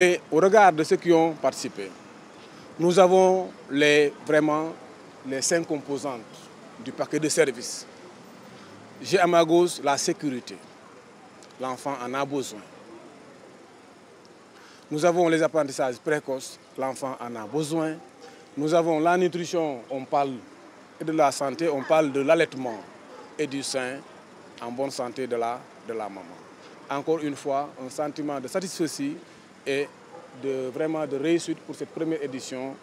Et au regard de ceux qui ont participé, nous avons vraiment les 5 composantes du paquet de services. J'ai à ma gauche la sécurité. L'enfant en a besoin. Nous avons les apprentissages précoces. L'enfant en a besoin. Nous avons la nutrition, on parle de la santé, on parle de l'allaitement et du sein en bonne santé de la maman. Encore une fois, un sentiment de satisfaction et vraiment de réussite pour cette première édition.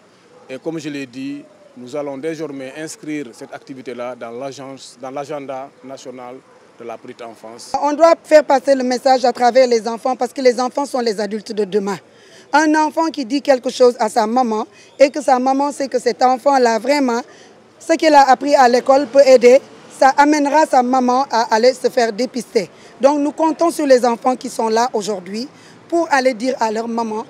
Et comme je l'ai dit, nous allons désormais inscrire cette activité-là dans l'agenda national de la petite enfance. On doit faire passer le message à travers les enfants parce que les enfants sont les adultes de demain. Un enfant qui dit quelque chose à sa maman et que sa maman sait que cet enfant-là, vraiment, ce qu'il a appris à l'école peut aider, ça amènera sa maman à aller se faire dépister. Donc nous comptons sur les enfants qui sont là aujourd'hui pour aller dire à leur maman,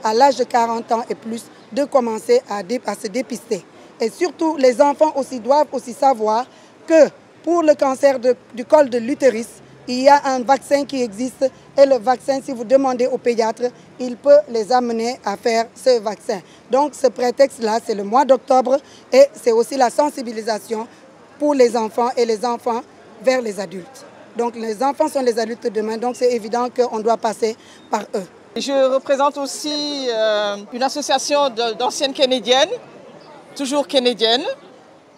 à l'âge de 40 ans et plus, de commencer à se dépister. Et surtout, les enfants aussi doivent aussi savoir que pour le cancer du col de l'utérus, il y a un vaccin qui existe et le vaccin, si vous demandez au pédiatre, il peut les amener à faire ce vaccin. Donc ce prétexte-là, c'est le mois d'octobre et c'est aussi la sensibilisation pour les enfants et les enfants vers les adultes. Donc les enfants sont les adultes de demain, donc c'est évident qu'on doit passer par eux. Je représente aussi une association d'anciennes Canadiennes, toujours canadiennes,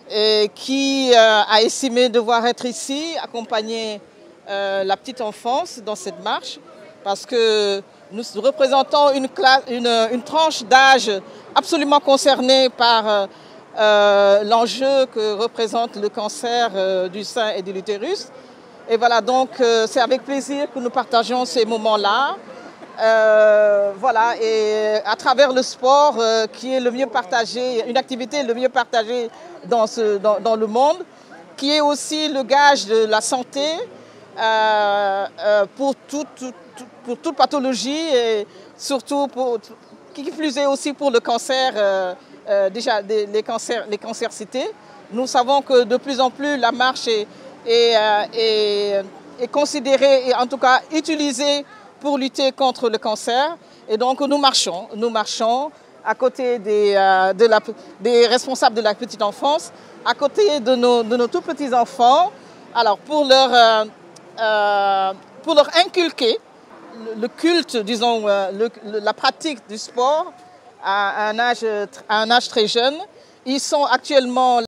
et qui a estimé devoir être ici, accompagner la petite enfance dans cette marche, parce que nous représentons une tranche d'âge absolument concernée par l'enjeu que représente le cancer du sein et de l'utérus. Et voilà, donc c'est avec plaisir que nous partageons ces moments-là. Voilà, et à travers le sport qui est le mieux partagé, une activité le mieux partagée dans le monde, qui est aussi le gage de la santé pour toute pathologie et surtout qui plus est aussi pour le cancer, déjà les cancers cités. Nous savons que de plus en plus la marche est considérée et en tout cas utilisée pour lutter contre le cancer. Et donc nous marchons à côté des responsables de la petite enfance, à côté de nos tout petits enfants, alors pour leur inculquer le culte, disons, la pratique du sport à un âge très jeune. Ils sont actuellement